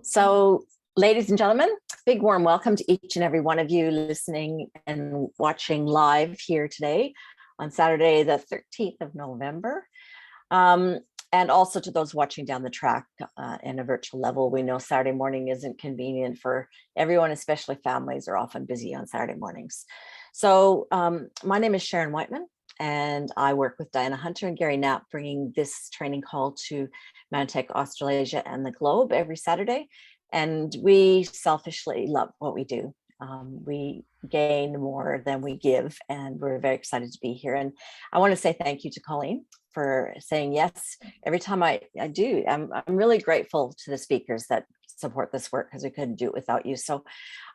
So, ladies and gentlemen, big warm welcome to each and every one of you listening and watching live here today on Saturday, the 13th of November. And also to those watching down the track in a virtual level. We know Saturday morning isn't convenient for everyone, especially families are often busy on Saturday mornings. So my name is Sharon Whiteman, and I work with Diana Hunter and Gary Knapp, bringing this training call to Manatech, Australasia and the globe every Saturday. And we selfishly love what we do. We gain more than we give, and we're very excited to be here. And I want to say thank you to Colleen for saying yes every time I do. I'm really grateful to the speakers that support this work, because we couldn't do it without you. So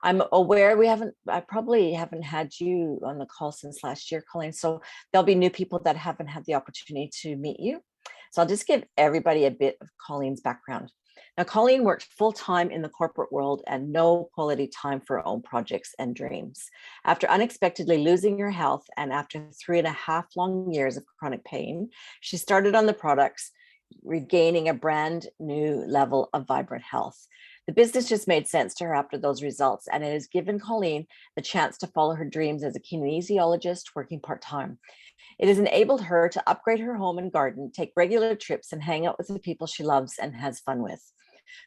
I'm aware I probably haven't had you on the call since last year, Colleen. So there'll be new people that haven't had the opportunity to meet you. So I'll just give everybody a bit of Colleen's background. Now, Colleen worked full-time in the corporate world and no quality time for her own projects and dreams. After unexpectedly losing her health and after 3.5 long years of chronic pain, she started on the products, regaining a brand new level of vibrant health. The business just made sense to her after those results, and it has given Colleen the chance to follow her dreams as a kinesiologist working part-time. It has enabled her to upgrade her home and garden, take regular trips, and hang out with the people she loves and has fun with.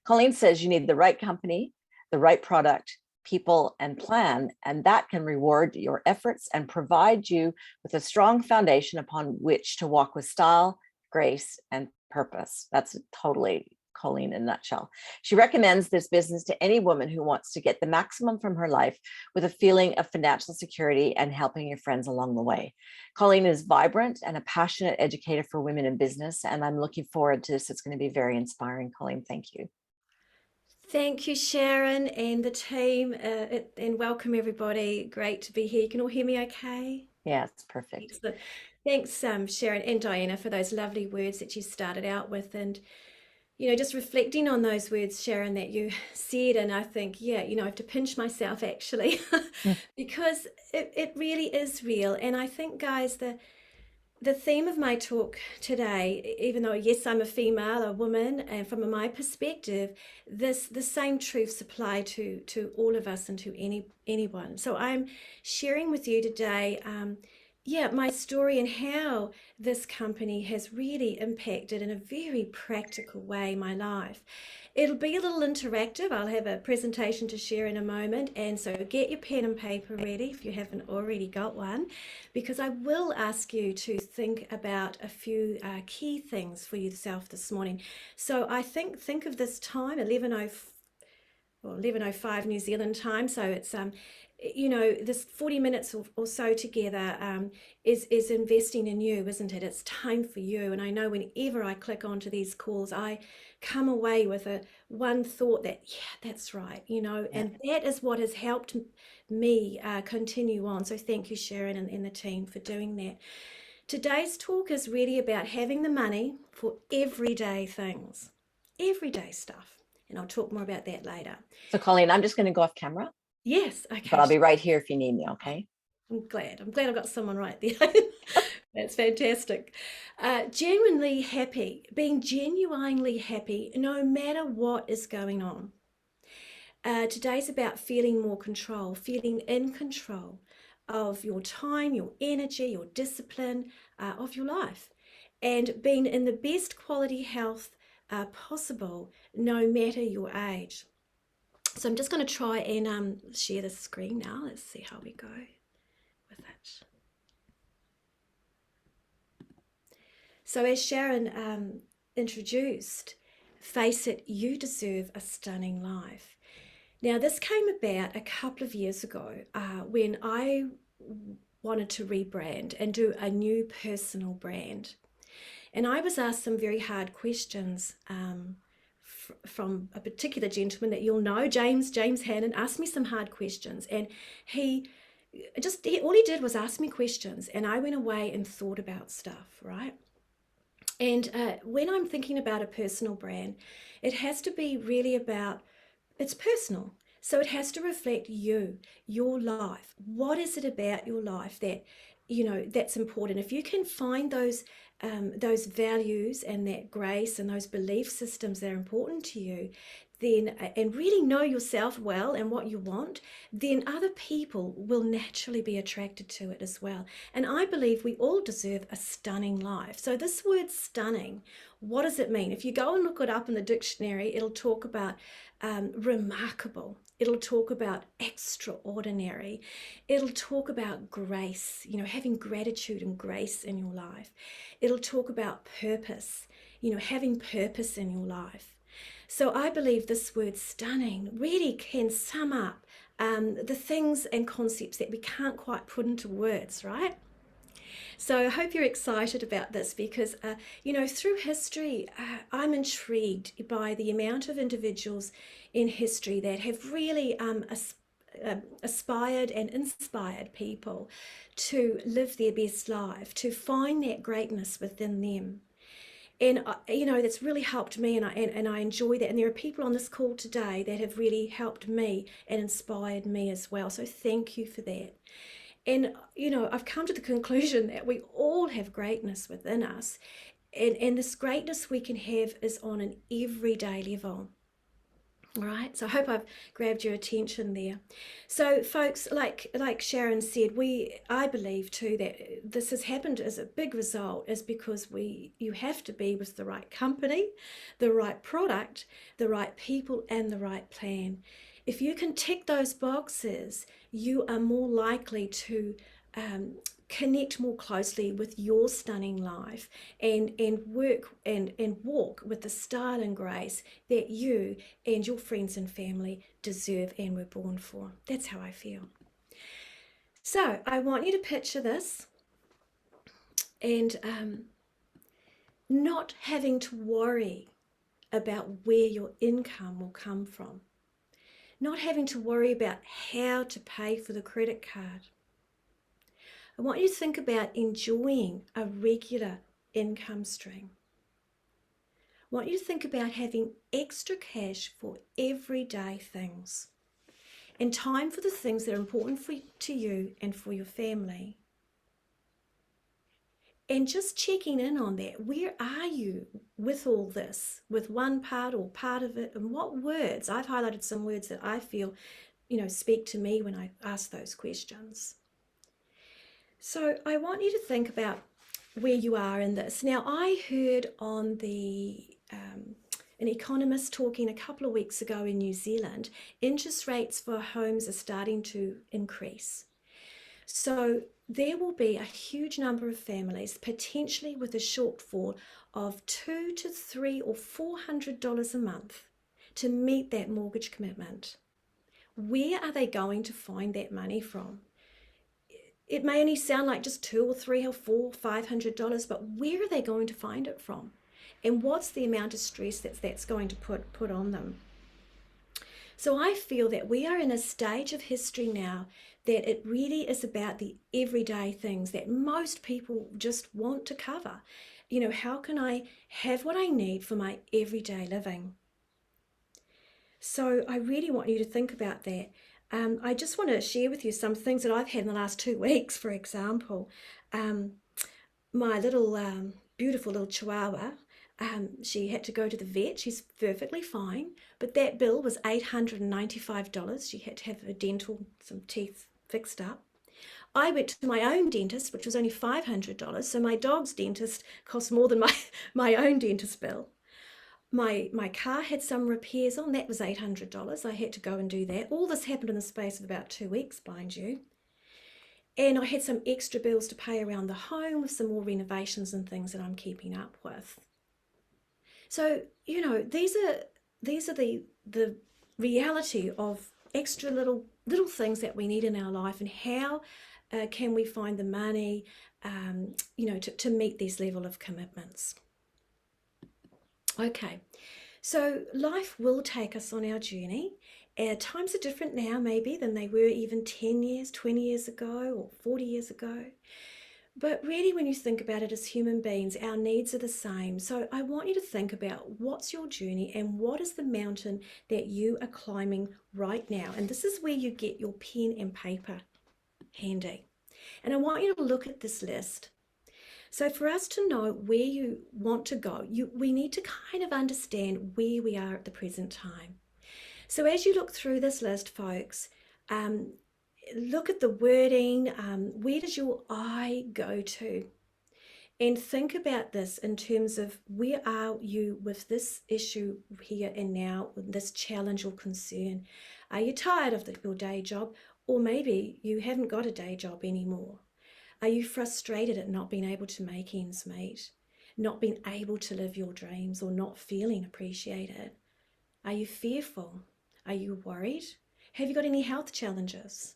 Colleen says you need the right company, the right product, people, and plan, and that can reward your efforts and provide you with a strong foundation upon which to walk with style, grace, and purpose. That's totally Colleen in a nutshell. She recommends this business to any woman who wants to get the maximum from her life with a feeling of financial security and helping your friends along the way. Colleen is vibrant and a passionate educator for women in business, and I'm looking forward to this. It's going to be very inspiring. Colleen, thank you. Thank you, Sharon and the team, and welcome everybody. Great to be here. You can all hear me okay? Yeah, it's perfect. Excellent. Thanks, Sharon and Diana, for those lovely words that you started out with. And, just reflecting on those words, Sharon, that you said, and I think, yeah, I have to pinch myself actually, because it really is real. And I think, guys, the theme of my talk today, even though yes, I'm a female, a woman, and from my perspective, the same truths apply to all of us and to anyone. So I'm sharing with you today, my story and how this company has really impacted in a very practical way my life. It'll be a little interactive. I'll have a presentation to share in a moment, and so get your pen and paper ready if you haven't already got one, because I will ask you to think about a few key things for yourself this morning. So I think of this time, 11:05 New Zealand time. So it's this 40 minutes or so together is investing in you, isn't it? It's time for you. And I know whenever I click onto these calls, I come away with one thought that, yeah, that's right, and that is what has helped me continue on. So thank you, Sharon, and the team for doing that. Today's talk is really about having the money for everyday things, everyday stuff. And I'll talk more about that later. So Colleen, I'm just going to go off camera. Yes, okay. But I'll be right here if you need me, okay? I'm glad I've got someone right there. That's fantastic. Genuinely happy, being genuinely happy no matter what is going on. Today's about feeling more control, feeling in control of your time, your energy, your discipline, of your life, and being in the best quality health possible no matter your age. So I'm just going to try and share the screen now. Let's see how we go with it. So as Sharon introduced, face it, you deserve a stunning life. Now, this came about a couple of years ago when I wanted to rebrand and do a new personal brand. And I was asked some very hard questions from a particular gentleman that you'll know, James Hannon, asked me some hard questions. And all he did was ask me questions, and I went away and thought about stuff, right? And when I'm thinking about a personal brand, it has to be really it's personal. So it has to reflect you, your life. What is it about your life that, that's important? If you can find those values and that grace and those belief systems that are important to you, then and really know yourself well and what you want, then other people will naturally be attracted to it as well. And I believe we all deserve a stunning life. So this word stunning, what does it mean? If you go and look it up in the dictionary, it'll talk about remarkable. It'll talk about extraordinary. It'll talk about grace, having gratitude and grace in your life. It'll talk about purpose, having purpose in your life. So I believe this word stunning really can sum up the things and concepts that we can't quite put into words, right? So I hope you're excited about this because, through history, I'm intrigued by the amount of individuals in history that have really aspired and inspired people to live their best life, to find that greatness within them. And that's really helped me, and I enjoy that. And there are people on this call today that have really helped me and inspired me as well. So thank you for that. And I've come to the conclusion that we all have greatness within us, and this greatness we can have is on an everyday level. All right, so I hope I've grabbed your attention there. So folks, like Sharon said, I believe too that this has happened as a big result is because you have to be with the right company, the right product, the right people, and the right plan. If you can tick those boxes, you are more likely to connect more closely with your stunning life and work and walk with the style and grace that you and your friends and family deserve and were born for. That's how I feel. So I want you to picture this and not having to worry about where your income will come from. Not having to worry about how to pay for the credit card. I want you to think about enjoying a regular income stream. I want you to think about having extra cash for everyday things and time for the things that are important to you and for your family. And just checking in on that. Where are you with all this, with one part or part of it? And what words? I've highlighted some words that I feel, speak to me when I ask those questions. So I want you to think about where you are in this. Now, I heard on an economist talking a couple of weeks ago in New Zealand, interest rates for homes are starting to increase. So there will be a huge number of families potentially with a shortfall of $200 to $300 or $400 a month to meet that mortgage commitment. Where are they going to find that money from? It may only sound like just $200 or $300 or $400, $500, but where are they going to find it from? And what's the amount of stress that's going to put on them? So I feel that we are in a stage of history now that it really is about the everyday things that most people just want to cover. How can I have what I need for my everyday living? So I really want you to think about that. I just want to share with you some things that I've had in the last 2 weeks. For example, my little beautiful little Chihuahua, she had to go to the vet. She's perfectly fine, but that bill was $895. She had to have some teeth fixed up. I went to my own dentist, which was only $500. So my dog's dentist cost more than my own dentist bill. My car had some repairs on, that was $800. I had to go and do that. All this happened in the space of about 2 weeks, mind you. And I had some extra bills to pay around the home with some more renovations and things that I'm keeping up with. So, these are the reality of extra little things that we need in our life, and how can we find the money, to meet these level of commitments. Okay, so life will take us on our journey. Times are different now maybe than they were even 10 years, 20 years ago or 40 years ago. But really, when you think about it as human beings, our needs are the same. So I want you to think about what's your journey and what is the mountain that you are climbing right now. And this is where you get your pen and paper handy. And I want you to look at this list. So for us to know where you want to go, we need to kind of understand where we are at the present time. So as you look through this list, folks, look at the wording. Where does your eye go to? And think about this in terms of where are you with this issue here and now, with this challenge or concern? Are you tired of your day job? Or maybe you haven't got a day job anymore. Are you frustrated at not being able to make ends meet? Not being able to live your dreams, or not feeling appreciated? Are you fearful? Are you worried? Have you got any health challenges?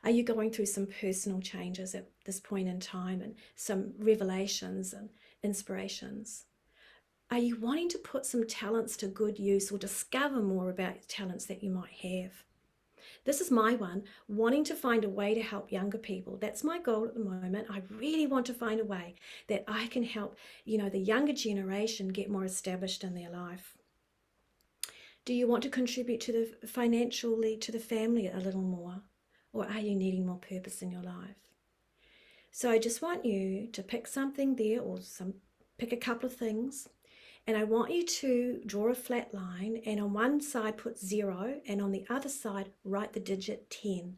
Are you going through some personal changes at this point in time, and some revelations and inspirations? Are you wanting to put some talents to good use, or discover more about talents that you might have? This is my one, wanting to find a way to help younger people. That's my goal at the moment. I really want to find a way that I can help, the younger generation get more established in their life. Do you want to contribute to the financially to the family a little more? Or are you needing more purpose in your life? So I just want you to pick something there, or pick a couple of things. And I want you to draw a flat line, and on one side put 0, and on the other side write the digit 10.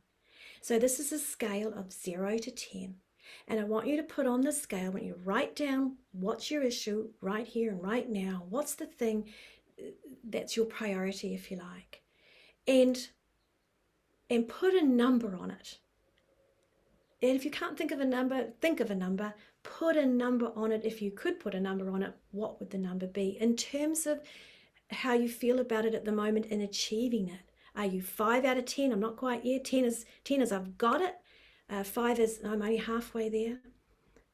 So this is a scale of 0 to 10. And I want you to put on the scale, when you write down what's your issue right here and right now, what's the thing that's your priority, if you like, and put a number on it. And if you can't think of a number, think of a number. Put a number on it. If you could put a number on it, what would the number be in terms of how you feel about it at the moment in achieving it? Are you 5 out of 10? I'm not quite yet. 10 is I've got it. 5 is I'm only halfway there,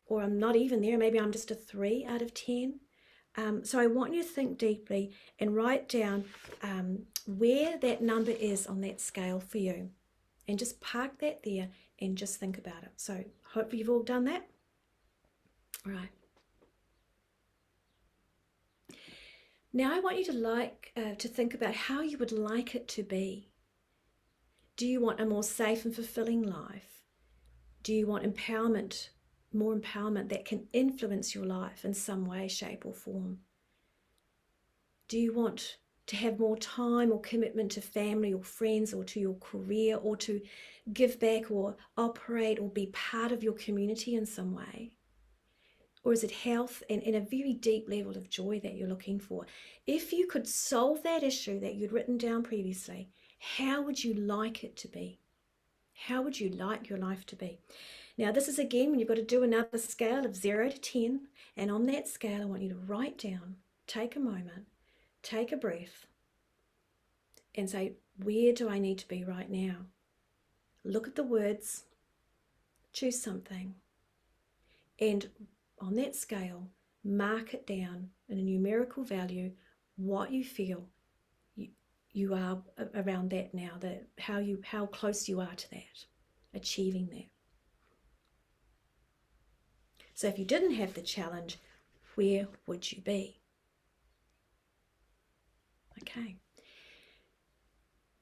or I'm not even there. Maybe I'm just a 3 out of 10. So I want you to think deeply and write down where that number is on that scale for you, and just park that there and just think about it. So hopefully you've all done that. All right. Now I want you to think about how you would like it to be. Do you want a more safe and fulfilling life? Do you want empowerment, more empowerment that can influence your life in some way, shape, or form? Do you want to have more time or commitment to family or friends, or to your career, or to give back or operate or be part of your community in some way? Or is it health and a very deep level of joy that you're looking for? If you could solve that issue that you'd written down previously, how would you like it to be? How would you like your life to be? Now, this is again when you've got to do another scale of 0 to 10. And on that scale, I want you to write down, take a moment, take a breath, and say, where do I need to be right now? Look at the words, choose something, and on that scale, mark it down in a numerical value what you feel you are around that now, that how close you are to that, achieving that. So if you didn't have the challenge, where would you be? Okay.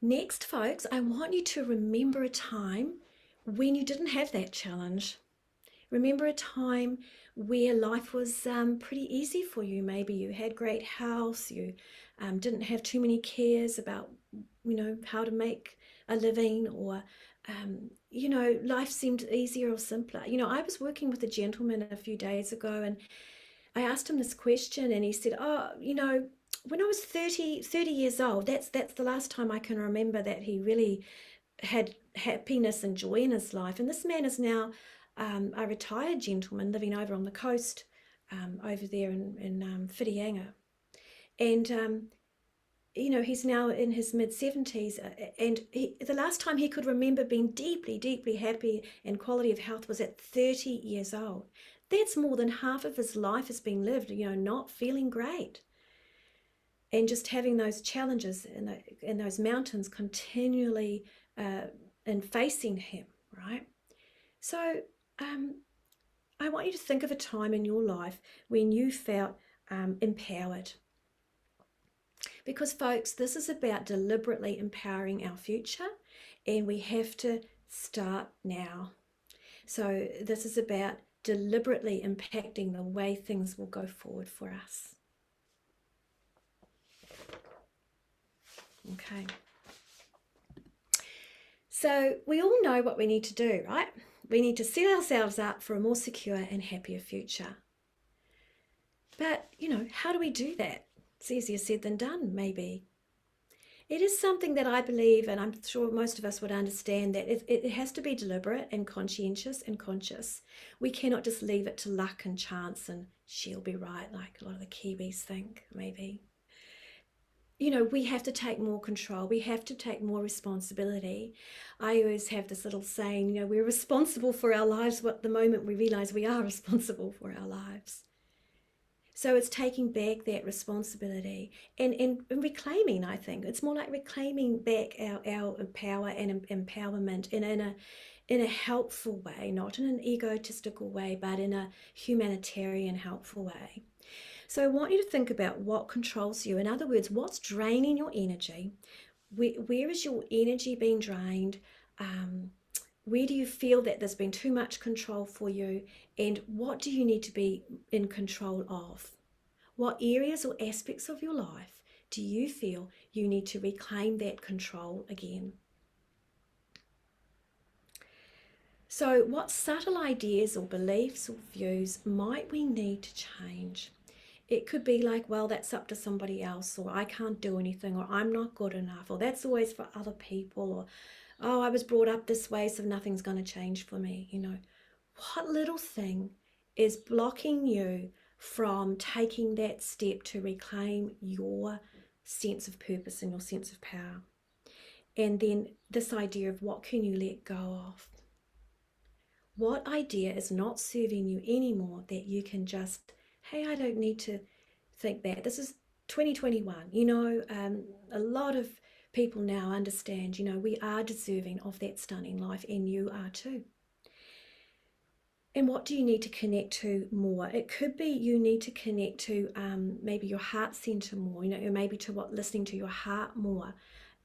Next, folks, I want you to remember a time when you didn't have that challenge. Remember a time where life was pretty easy for you. Maybe you had great health, you didn't have too many cares about, how to make a living, or, life seemed easier or simpler. I was working with a gentleman a few days ago, and I asked him this question, and he said, when I was 30 years old, that's the last time I can remember that he really had happiness and joy in his life. And this man is now a retired gentleman living over on the coast, over there in Whitianga. And, he's now in his mid-70s. And the last time he could remember being deeply, deeply happy and quality of health was at 30 years old. That's more than half of his life has been lived, not feeling great. And just having those challenges and those mountains continually and facing him, right? So I want you to think of a time in your life when you felt empowered. Because, folks, this is about deliberately empowering our future, and we have to start now. So this is about deliberately impacting the way things will go forward for us. Okay. So we all know what we need to do, right? We need to set ourselves up for a more secure and happier future. But, how do we do that? It's easier said than done, maybe. It is something that I believe, and I'm sure most of us would understand, that it has to be deliberate and conscientious and conscious. We cannot just leave it to luck and chance and she'll be right, like a lot of the Kiwis think, maybe. We have to take more control. We have to take more responsibility. I always have this little saying, we're responsible for our lives at the moment we realize we are responsible for our lives. So it's taking back that responsibility and reclaiming, I think. It's more like reclaiming back our power and empowerment in a helpful way, not in an egotistical way, but in a humanitarian, helpful way. So I want you to think about what controls you. In other words, what's draining your energy? Where is your energy being drained? Where do you feel that there's been too much control for you? And what do you need to be in control of? What areas or aspects of your life do you feel you need to reclaim that control again? So what subtle ideas or beliefs or views might we need to change? It could be like, well, that's up to somebody else, or I can't do anything, or I'm not good enough, or that's always for other people, or, oh, I was brought up this way, so nothing's going to change for me. What little thing is blocking you from taking that step to reclaim your sense of purpose and your sense of power? And then this idea of what can you let go of? What idea is not serving you anymore that you can just, hey, I don't need to think that. This is 2021. A lot of people now understand, we are deserving of that stunning life, and you are too. And what do you need to connect to more? It could be you need to connect to maybe your heart center more, or maybe to listening to your heart more,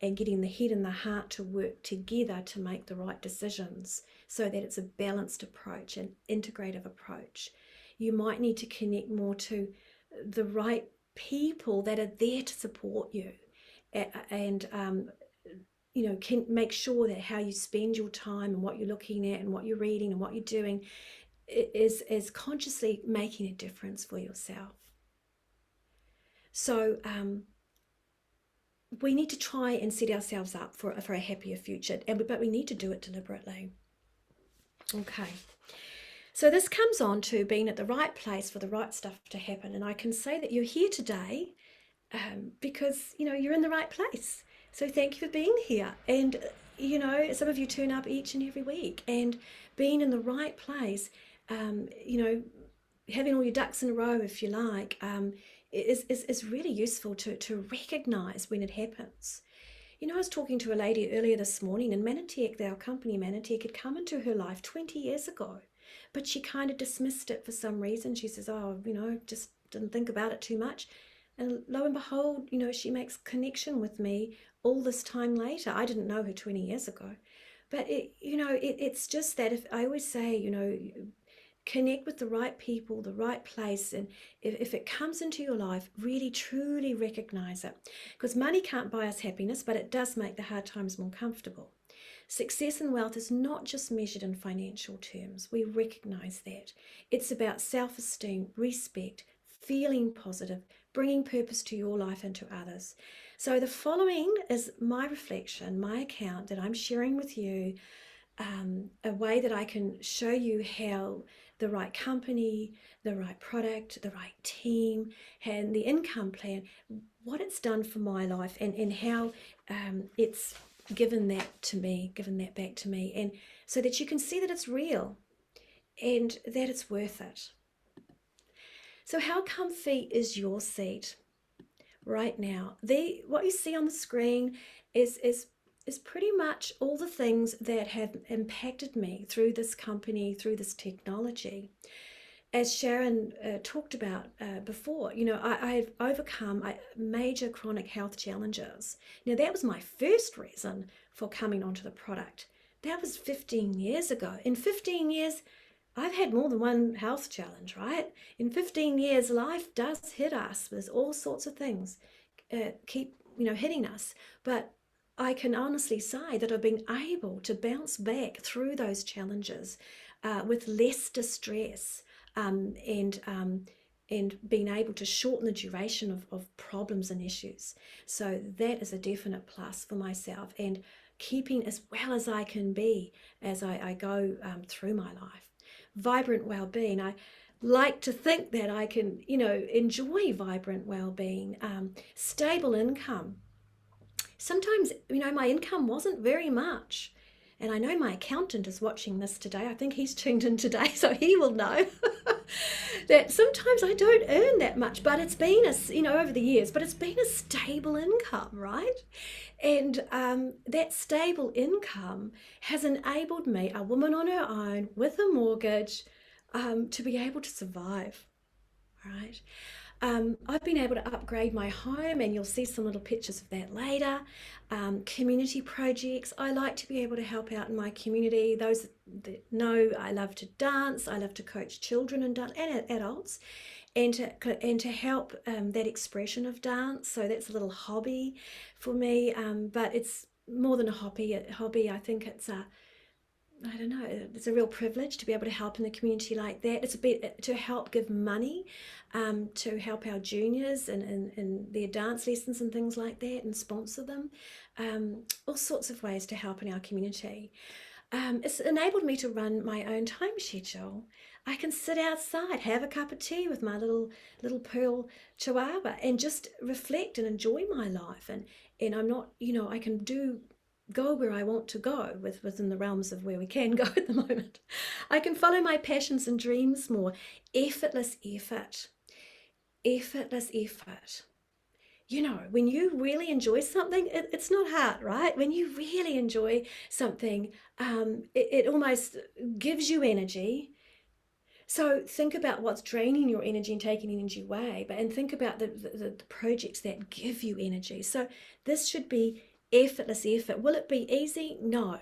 and getting the head and the heart to work together to make the right decisions so that it's a balanced approach, an integrative approach. You might need to connect more to the right people that are there to support you and can make sure that how you spend your time and what you're looking at and what you're reading and what you're doing is consciously making a difference for yourself. So we need to try and set ourselves up for a happier future, but we need to do it deliberately. Okay. So this comes on to being at the right place for the right stuff to happen. And I can say that you're here today because, you're in the right place. So thank you for being here. And, some of you turn up each and every week, and being in the right place, having all your ducks in a row, if you like, is really useful to recognize when it happens. I was talking to a lady earlier this morning, and Manatech, our company Manatech, had come into her life 20 years ago, but she kind of dismissed it for some reason. She says, oh, just didn't think about it too much. And lo and behold, she makes connection with me all this time later. I didn't know her 20 years ago. But, it's just that if I always say, connect with the right people, the right place, and if it comes into your life, really truly recognize it. Because money can't buy us happiness, but it does make the hard times more comfortable. Success and wealth is not just measured in financial terms. We recognize that. It's about self-esteem, respect, feeling positive, bringing purpose to your life and to others. So the following is my reflection, my account that I'm sharing with you, a way that I can show you how the right company, the right product, the right team, and the income plan, what it's done for my life, and how it's given that back to me, and so that you can see that it's real and that it's worth it. So how comfy is your seat right now? What you see on the screen is pretty much all the things that have impacted me through this company, through this technology. As Sharon talked about before, I've overcome major chronic health challenges. Now, that was my first reason for coming onto the product. That was 15 years ago. In 15 years, I've had more than one health challenge, right? In 15 years, life does hit us. There's all sorts of things keep hitting us. But I can honestly say that I've been able to bounce back through those challenges with less distress, and being able to shorten the duration of problems and issues. So that is a definite plus for myself, and keeping as well as I can be as I go through my life. Vibrant well-being. I like to think that I can, enjoy vibrant well-being, stable income. Sometimes, my income wasn't very much. And I know my accountant is watching this today. I think he's tuned in today, so he will know that sometimes I don't earn that much, but it's been over the years, but it's been a stable income, right? And that stable income has enabled me, a woman on her own with a mortgage, to be able to survive, right? I've been able to upgrade my home, and you'll see some little pictures of that later. Community projects. I like to be able to help out in my community. Those that know, I love to dance. I love to coach children and adults, and to help that expression of dance. So that's a little hobby for me, but it's more than a hobby. I think I don't know, it's a real privilege to be able to help in the community like that. It's a bit to help give money to help our juniors and their dance lessons and things like that, and sponsor them. All sorts of ways to help in our community. It's enabled me to run my own time schedule. I can sit outside, have a cup of tea with my little Pearl Chihuahua, and just reflect and enjoy my life. And I'm not, I can go where I want to go within the realms of where we can go at the moment. I can follow my passions and dreams more. Effortless effort. Effortless effort. When you really enjoy something, it's not hard, right? When you really enjoy something, it almost gives you energy. So think about what's draining your energy and taking energy away, and think about the projects that give you energy. So this should be effortless effort. Will it be easy? No.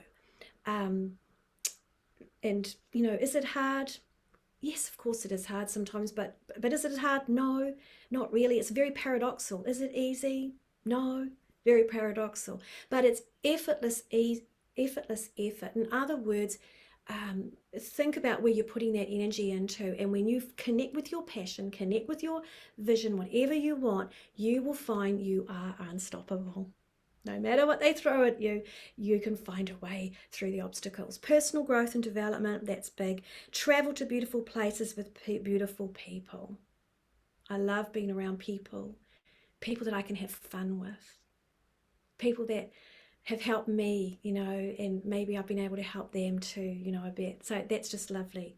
And is it hard? Yes, of course it is hard sometimes, but is it hard? No, not really. It's very paradoxical. Is it easy? No, very paradoxical. But it's effortless effort. In other words, think about where you're putting that energy into, and when you connect with your passion, connect with your vision, whatever you want, you will find you are unstoppable. No matter what they throw at you, you can find a way through the obstacles. Personal growth and development, that's big. Travel to beautiful places with beautiful people. I love being around people that I can have fun with, people that have helped me, and maybe I've been able to help them too, a bit. So that's just lovely.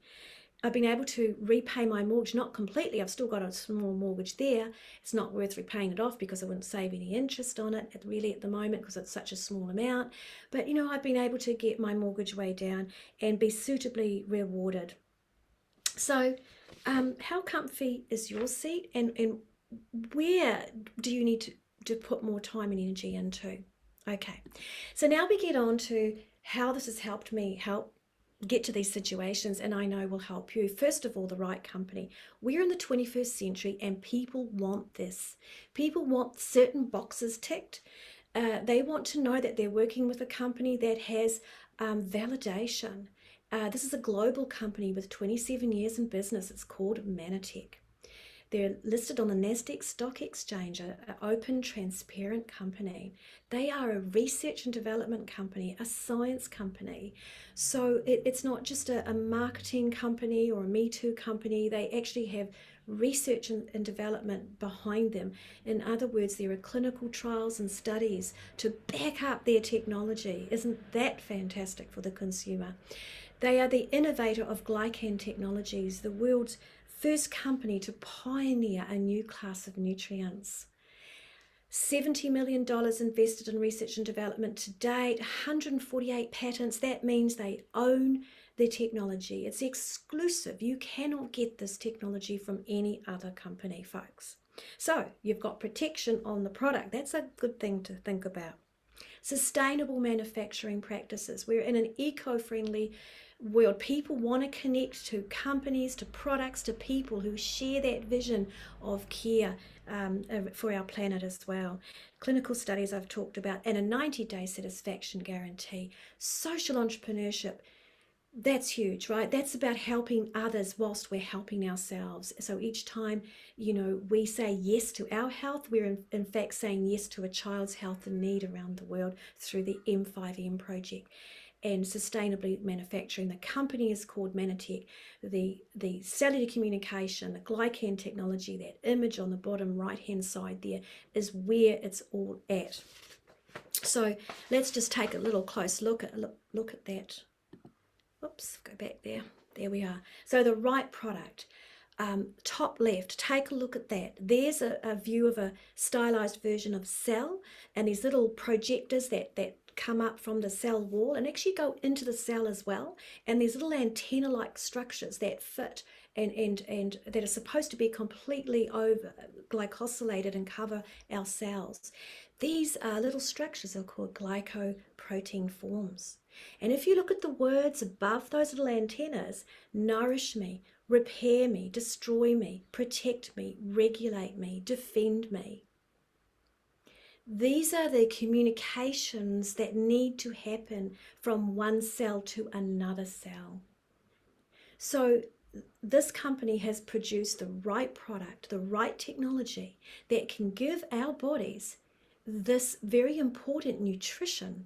I've been able to repay my mortgage, not completely. I've still got a small mortgage there. It's not worth repaying it off because I wouldn't save any interest on it really at the moment, because it's such a small amount. But, I've been able to get my mortgage way down and be suitably rewarded. So how comfy is your seat, and where do you need to put more time and energy into? Okay, so now we get on to how this has helped me get to these situations, and I know will help you. First of all, the right company. We're in the 21st century, and people want this. People want certain boxes ticked. They want to know that they're working with a company that has validation. This is a global company with 27 years in business. It's called Manatech. They're listed on the Nasdaq Stock Exchange, an open, transparent company. They are a research and development company, a science company. So it's not just a marketing company or a Me Too company. They actually have research and development behind them. In other words, there are clinical trials and studies to back up their technology. Isn't that fantastic for the consumer? They are the innovator of glycan technologies, the world's first company to pioneer a new class of nutrients. $70 million invested in research and development to date, 148 patents. That means they own their technology. It's exclusive. You cannot get this technology from any other company, folks. So you've got protection on the product. That's a good thing to think about. Sustainable manufacturing practices. We're in an eco-friendly world. People want to connect to companies, to products, to people who share that vision of care for our planet as well. Clinical studies I've talked about, and a 90-day satisfaction guarantee. Social entrepreneurship, that's huge, right? That's about helping others whilst we're helping ourselves. So each time, we say yes to our health, we're in fact saying yes to a child's health and need around the world through the M5M project. And sustainably manufacturing. The company is called Manatech. The cellular communication, the glycan technology, that image on the bottom right hand side there is where it's all at. So let's just take a little close look at that. Oops, go back there. There we are. So the right product. Top left, take a look at that. There's a view of a stylized version of cell, and these little projectors that come up from the cell wall and actually go into the cell as well, and these little antenna-like structures that fit and that are supposed to be completely over glycosylated and cover our cells. These little structures are called glycoprotein forms. And if you look at the words above those little antennas, nourish me, repair me, destroy me, protect me, regulate me, defend me. These are the communications that need to happen from one cell to another cell. So this company has produced the right product, the right technology that can give our bodies this very important nutrition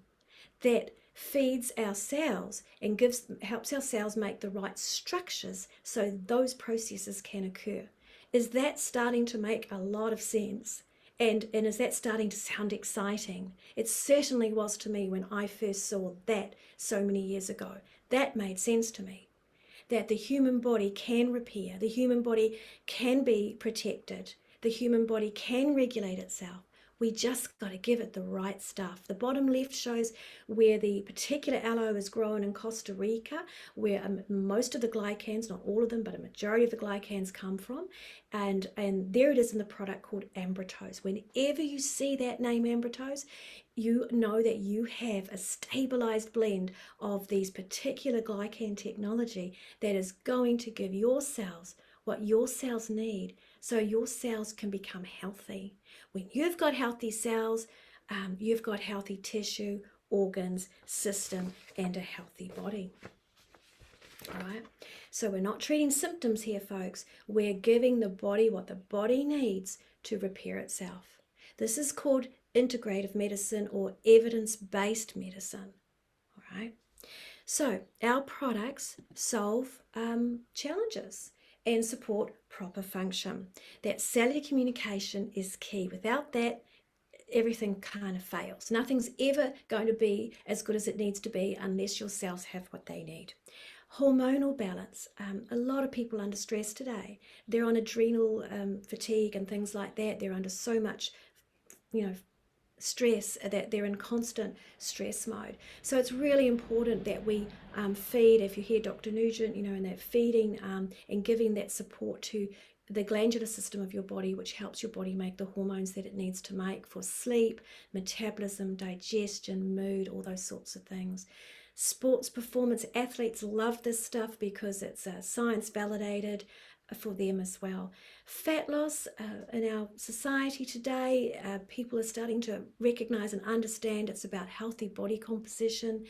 that feeds our cells and helps our cells make the right structures so those processes can occur. Is that starting to make a lot of sense? And is that starting to sound exciting? It certainly was to me when I first saw that so many years ago. That made sense to me. That the human body can repair, the human body can be protected, the human body can regulate itself. We just got to give it the right stuff. The bottom left shows where the particular aloe is grown in Costa Rica, where most of the glycans, not all of them, but a majority of the glycans come from. And there it is in the product called ambritose. Whenever you see that name ambritose, you know that you have a stabilized blend of these particular glycan technology that is going to give your cells what your cells need so your cells can become healthy. When you've got healthy cells, you've got healthy tissue, organs, system, and a healthy body. All right. So we're not treating symptoms here, folks. We're giving the body what the body needs to repair itself. This is called integrative medicine or evidence-based medicine. All right. So our products solve challenges and support proper function. That cellular communication is key. Without that, everything kind of fails. Nothing's ever going to be as good as it needs to be unless your cells have what they need. Hormonal balance. A lot of people under stress today. They're on adrenal fatigue and things like that. They're under so much, stress that they're in constant stress mode. So it's really important that we feed, if you hear Dr. Nugent, and that feeding and giving that support to the glandular system of your body, which helps your body make the hormones that it needs to make for sleep, metabolism, digestion, mood, all those sorts of things. Sports performance athletes love this stuff because it's science validated for them as well. Fat loss in our society today, people are starting to recognize and understand it's about healthy body composition.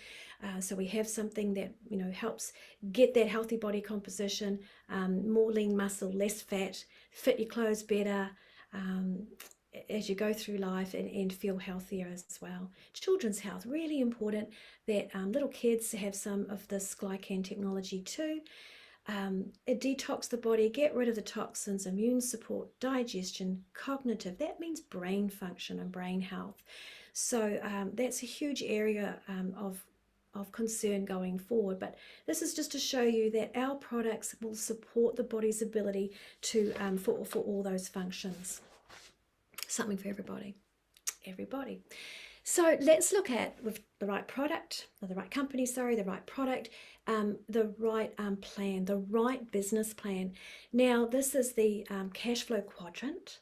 So we have something that helps get that healthy body composition, more lean muscle, less fat, fit your clothes better as you go through life and feel healthier as well. Children's health, really important that little kids have some of this glycan technology too. It detox the body, get rid of the toxins, immune support, digestion, cognitive. That means brain function and brain health. So that's a huge area of concern going forward. But this is just to show you that our products will support the body's ability to for all those functions. Something for everybody. So let's look at with the right product, or the right company, the right product, the right plan, the right business plan. Now, this is the cash flow quadrant.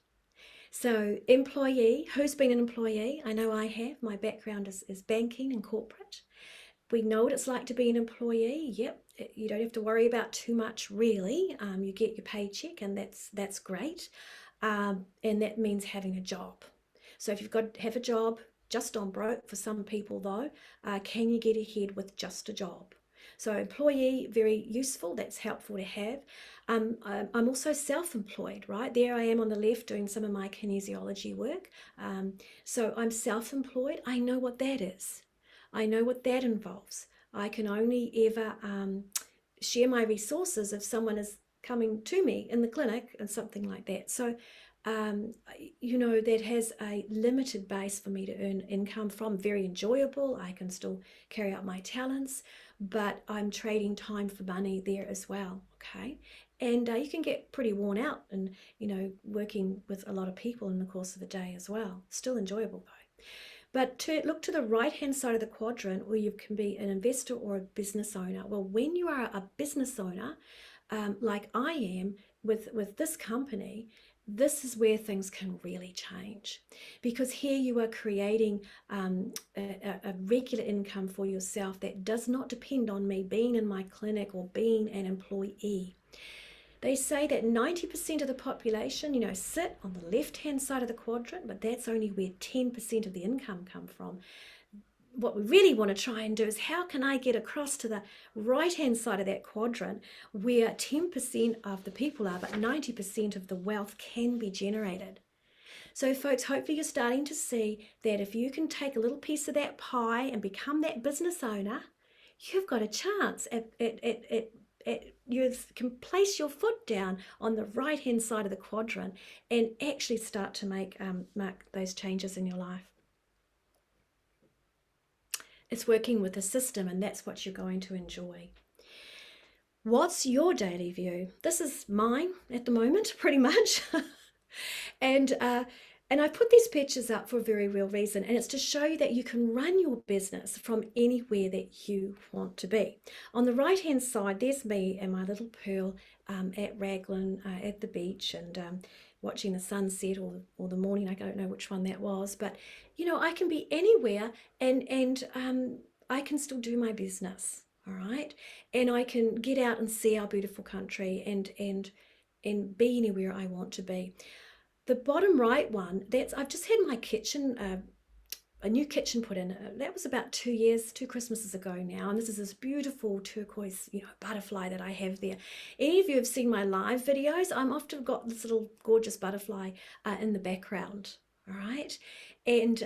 So employee, who's been an employee? I know I have. My background is banking and corporate. We know what it's like to be an employee. Yep, you don't have to worry about too much really. You get your paycheck, and that's great. And that means having a job. So if you've got to have a job, just on broke for some people though, can you get ahead with just a job? So employee, very useful. That's helpful to have. I'm also self-employed, right? There I am on the left doing some of my kinesiology work. So I'm self-employed. I know what that is. I know what that involves. I can only ever share my resources if someone is coming to me in the clinic and something like that. So, that has a limited base for me to earn income from. Very enjoyable. I can still carry out my talents, but I'm trading time for money there as well. Okay. And you can get pretty worn out and, working with a lot of people in the course of a day as well. Still enjoyable though. But to look to the right-hand side of the quadrant where you can be an investor or a business owner. Well, when you are a business owner, like I am with this company, this is where things can really change, because here you are creating a regular income for yourself that does not depend on me being in my clinic or being an employee. They say that 90% of the population, sit on the left-hand side of the quadrant, but that's only where 10% of the income come from. What we really want to try and do is, how can I get across to the right-hand side of that quadrant where 10% of the people are, but 90% of the wealth can be generated? So folks, hopefully you're starting to see that if you can take a little piece of that pie and become that business owner, you've got a chance you can place your foot down on the right hand side of the quadrant and actually start to make those changes in your life. It's working with a system, and that's what you're going to enjoy. What's your daily view? This is mine at the moment, pretty much. And I put these pictures up for a very real reason, and it's to show you that you can run your business from anywhere that you want to be. On the right-hand side, there's me and my little Pearl at Raglan at the beach, and watching the sunset or the morning. I don't know which one that was, but I can be anywhere, and I can still do my business. All right, and I can get out and see our beautiful country and be anywhere I want to be. The bottom right one, I've just had my kitchen, a new kitchen put in. That was about 2 Christmases ago now, and this is this beautiful turquoise, butterfly that I have there. Any of you have seen my live videos, I'm often got this little gorgeous butterfly in the background. All right, and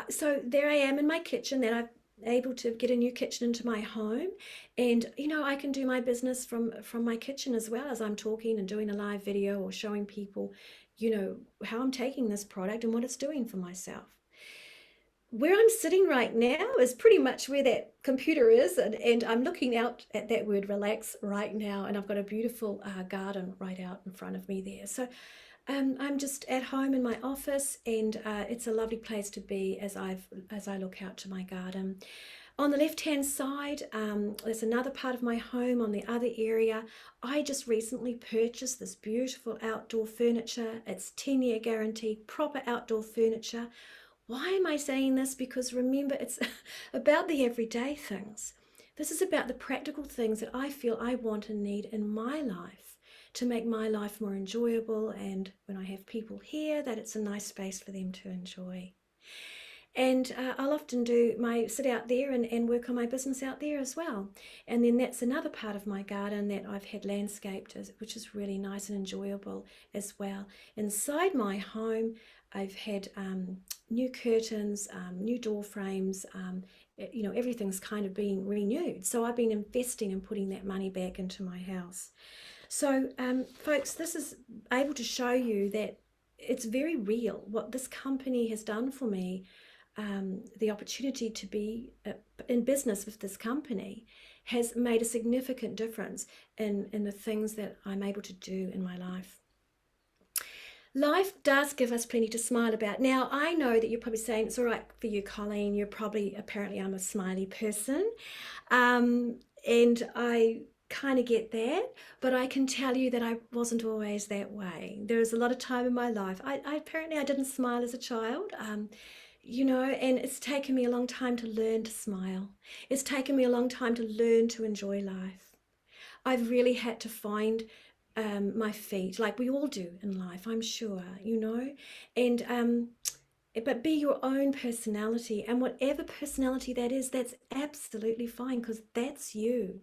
so there I am in my kitchen that I've able to get a new kitchen into my home, and I can do my business from my kitchen as well as I'm talking and doing a live video or showing people how I'm taking this product and what it's doing for myself. Where I'm sitting right now is pretty much where that computer is, and I'm looking out at that word relax right now, and I've got a beautiful garden right out in front of me there. So I'm just at home in my office, and it's a lovely place to be as I look out to my garden. On the left-hand side, there's another part of my home on the other area. I just recently purchased this beautiful outdoor furniture. It's 10-year guarantee, proper outdoor furniture. Why am I saying this? Because remember, it's about the everyday things. This is about the practical things that I feel I want and need in my life to make my life more enjoyable, and when I have people here, that it's a nice space for them to enjoy. And I'll often sit out there and work on my business out there as well. And then that's another part of my garden that I've had landscaped, which is really nice and enjoyable as well. Inside my home, I've had new curtains, new door frames, everything's kind of being renewed. So I've been investing and putting that money back into my house. So folks, this is able to show you that it's very real what this company has done for me. The opportunity to be in business with this company has made a significant difference in the things that I'm able to do in my life. Life does give us plenty to smile about. Now, I know that you're probably saying, it's all right for you, Colleen. Apparently I'm a smiley person. And I kind of get that, but I can tell you that I wasn't always that way. There was a lot of time in my life. I apparently I didn't smile as a child, and it's taken me a long time to learn to smile. It's taken me a long time to learn to enjoy life. I've really had to find my feet, like we all do in life, I'm sure, and but be your own personality, and whatever personality that is, that's absolutely fine because that's you.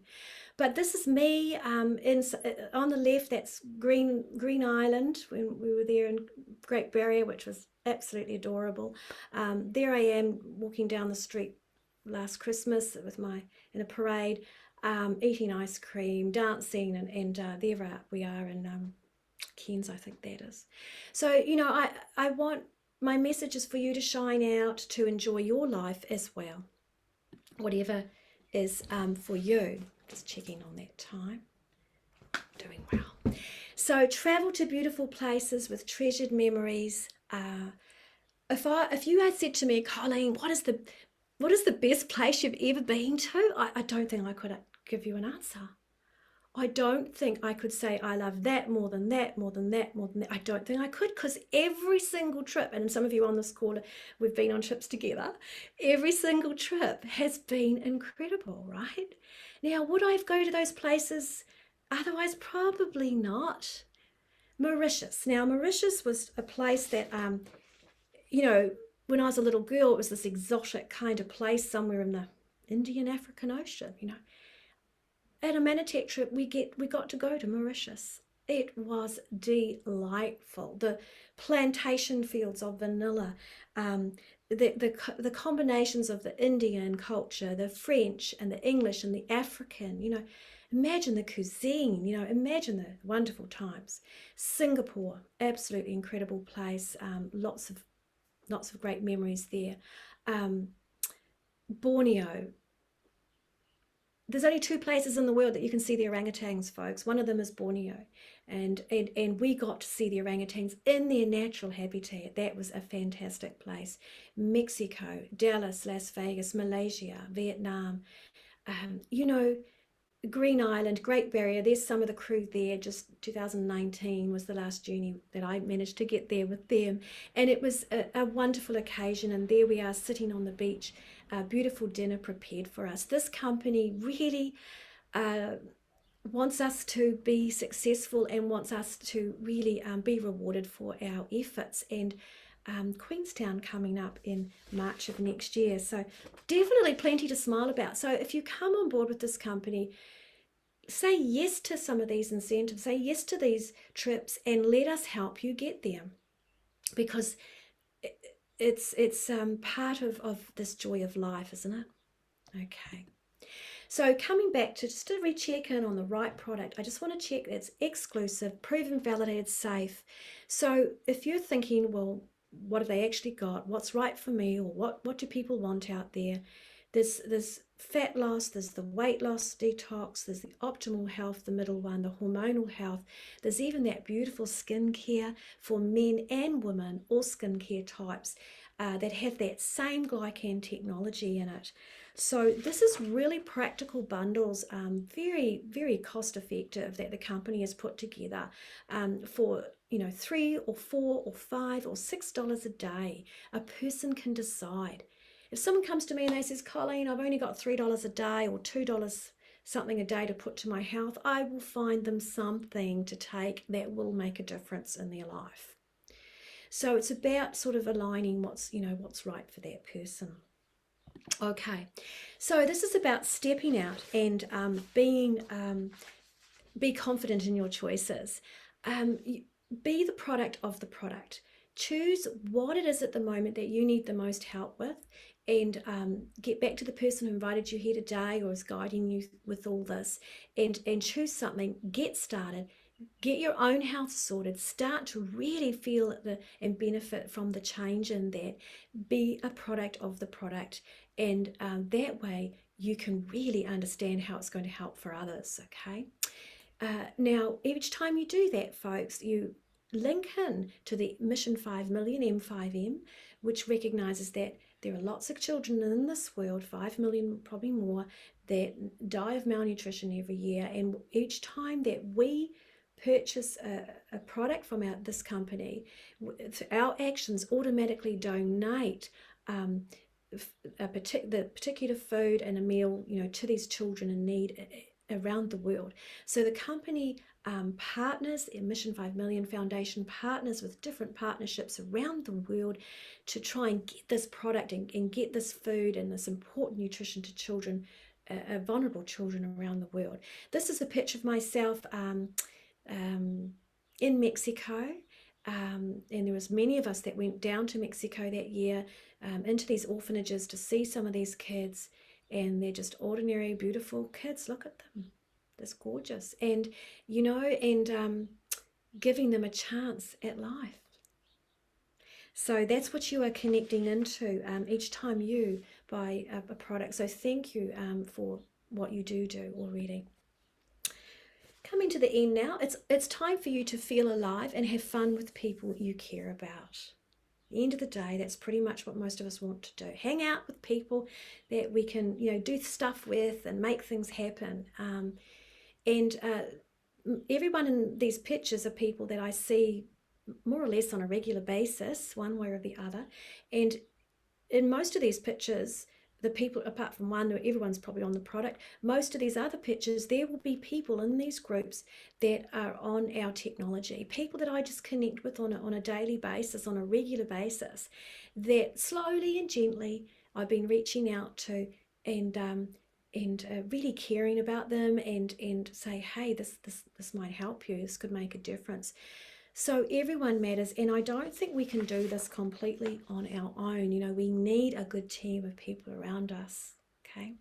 But this is me on the left. That's Green Island when we were there in Great Barrier, which was absolutely adorable. There I am walking down the street last Christmas with in a parade, eating ice cream, dancing, and there we are in Cairns, I think that is. So I want my message is for you to shine out, to enjoy your life as well, whatever is for you. Just checking on that time. Doing well. So travel to beautiful places with treasured memories. If you had said to me, Colleen, what is the best place you've ever been to? I don't think I could give you an answer. I don't think I could say I love that more than that, more than that, more than that. I don't think I could, because every single trip, and some of you on this call, we've been on trips together, every single trip has been incredible, right? Now, would I go to those places otherwise? Probably not. Mauritius. Now, Mauritius was a place that, when I was a little girl, it was this exotic kind of place somewhere in the Indian African Ocean, At a Manatech trip, we got to go to Mauritius. It was delightful. The plantation fields of vanilla, the combinations of the Indian culture, the French and the English and the African, imagine the cuisine, imagine the wonderful times. Singapore, absolutely incredible place. Lots of great memories there. Borneo. There's only 2 places in the world that you can see the orangutans, folks. One of them is Borneo, and we got to see the orangutans in their natural habitat. That was a fantastic place. Mexico, Dallas, Las Vegas, Malaysia, Vietnam, Green Island, Great Barrier. There's some of the crew there. Just 2019 was the last journey that I managed to get there with them, and it was a wonderful occasion. And there we are sitting on the beach, a beautiful dinner prepared for us. This company really wants us to be successful and wants us to really be rewarded for our efforts. And Queenstown coming up in March of next year. So definitely plenty to smile about. So if you come on board with this company, say yes to some of these incentives, say yes to these trips, and let us help you get there, because it's part of this joy of life, isn't it? Okay. So coming back to just to recheck in on the right product, I just want to check it's exclusive, proven, validated, safe. So if you're thinking, well, what have they actually got? What's right for me? Or what do people want out there? There's fat loss, there's the weight loss detox, there's the optimal health, the middle one, the hormonal health. There's even that beautiful skincare for men and women, all skincare types that have that same glycan technology in it. So this is really practical bundles, very, very cost effective, that the company has put together for $3 or $4 or $5 or $6 a day. A person can decide. If someone comes to me and they says, Colleen, I've only got $3 a day or $2 something a day to put to my health, I will find them something to take that will make a difference in their life. So it's about sort of aligning what's right for that person. Okay, so this is about stepping out and be confident in your choices. Be the product of the product. Choose what it is at the moment that you need the most help with, and get back to the person who invited you here today or is guiding you with all this, and choose something. Get started. Get your own health sorted. Start to really feel and benefit from the change in that. Be a product of the product, and that way you can really understand how it's going to help for others. Okay. Now, each time you do that, folks, you link in to the Mission 5 Million, M5M, which recognizes that there are lots of children in this world, 5 million, probably more, that die of malnutrition every year. And each time that we purchase a product from this company, our actions automatically donate the particular food and a meal, to these children in need around the world. So the company partners, Mission 5 Million Foundation partners with different partnerships around the world to try and get this product and get this food and this important nutrition to children, vulnerable children around the world. This is a picture of myself in Mexico. And there was many of us that went down to Mexico that year, into these orphanages to see some of these kids, and they're just ordinary, beautiful kids. Look at them, that's gorgeous, and giving them a chance at life. So that's what you are connecting into each time you buy a product. So thank you for what you do already. Coming to the end now, it's time for you to feel alive and have fun with people you care about. At the end of the day, that's pretty much what most of us want to do. Hang out with people that we can, do stuff with and make things happen. Everyone in these pictures are people that I see more or less on a regular basis, one way or the other. And in most of these pictures, the people, apart from one, everyone's probably on the product. Most of these other pictures, there will be people in these groups that are on our technology, people that I just connect with on a daily basis, on a regular basis, that slowly and gently I've been reaching out to and really caring about them and say, hey, this might help you, this could make a difference. So everyone matters, and I don't think we can do this completely on our own. We need a good team of people around us, okay?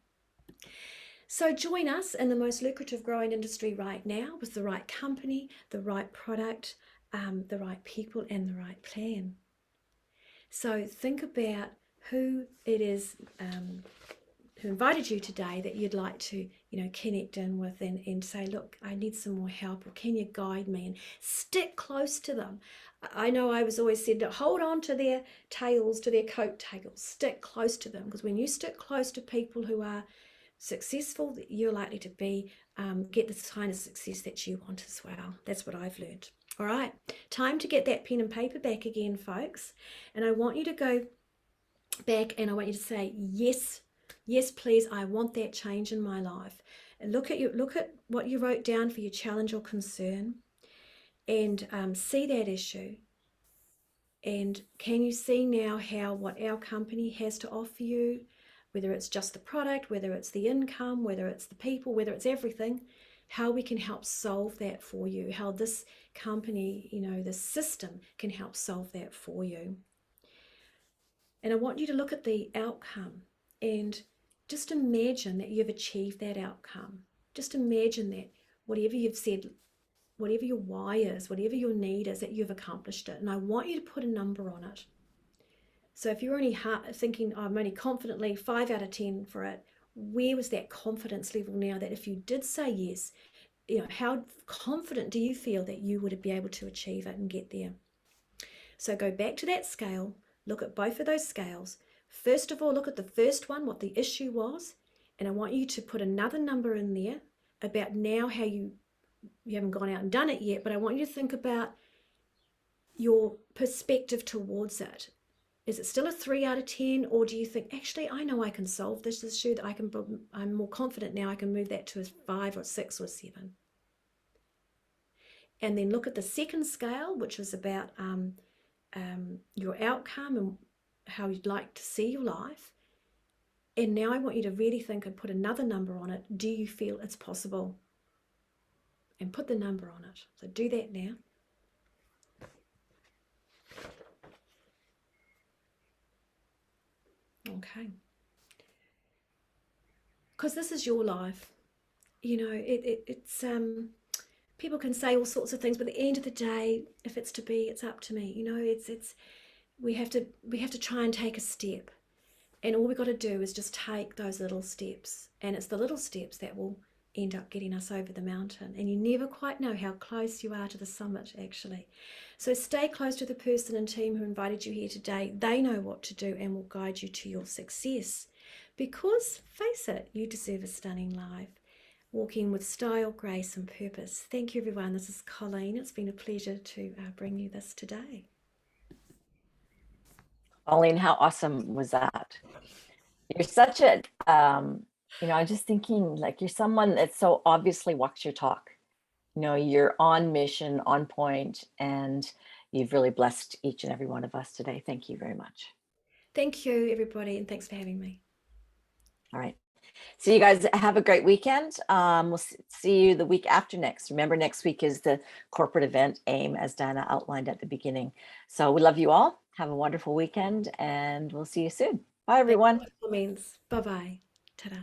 So join us in the most lucrative growing industry right now with the right company, the right product, the right people, and the right plan. So think about who it is who invited you today that you'd like to, connect in with and say, look, I need some more help, or can you guide me? And stick close to them. I know I was always said to hold on to their tails, to their coattails, stick close to them, because when you stick close to people who are successful, you're likely to get the kind of success that you want as well. That's what I've learned. All right, time to get that pen and paper back again, folks. And I want you to go back and I want you to say, yes, please, I want that change in my life. And look at what you wrote down for your challenge or concern, and see that issue. And can you see now what our company has to offer you, whether it's just the product, whether it's the income, whether it's the people, whether it's everything, how we can help solve that for you, how this company, this system can help solve that for you. And I want you to look at the outcome and just imagine that you've achieved that outcome. Just imagine that whatever you've said, whatever your why is, whatever your need is, that you've accomplished it. And I want you to put a number on it. So if you're only thinking, I'm only confidently 5 out of 10 for it, where was that confidence level now that if you did say yes, how confident do you feel that you would be able to achieve it and get there? So go back to that scale, look at both of those scales. First of all, look at the first one, what the issue was, and I want you to put another number in there about now how you haven't gone out and done it yet, but I want you to think about your perspective towards it. Is it still a 3 out of 10, or do you think, actually, I know I can solve this issue, that I'm more confident now, I can move that to a 5 or 6 or 7. And then look at the second scale, which is about your outcome and how you'd like to see your life. And now I want you to really think and put another number on it. Do you feel it's possible? And put the number on it. So do that now. Okay. Because this is your life. It's people can say all sorts of things, but at the end of the day, if it's to be, it's up to me. We have to try and take a step, and all we got to do is just take those little steps, and it's the little steps that will end up getting us over the mountain. And you never quite know how close you are to the summit, actually. So stay close to the person and team who invited you here today. They know what to do and will guide you to your success. Because, face it, you deserve a stunning life. Walking with style, grace, and purpose. Thank you, everyone. This is Colleen. It's been a pleasure to bring you this today. Colleen, how awesome was that? You're such a, I'm just thinking like you're someone that so obviously walks your talk. You're on mission, on point, and you've really blessed each and every one of us today. Thank you very much. Thank you, everybody, and thanks for having me. All right. So you guys have a great weekend. We'll see you the week after next. Remember, next week is the corporate event AIM, as Diana outlined at the beginning. So we love you all. Have a wonderful weekend, and we'll see you soon. Bye, everyone. Bye-bye. Ta-da.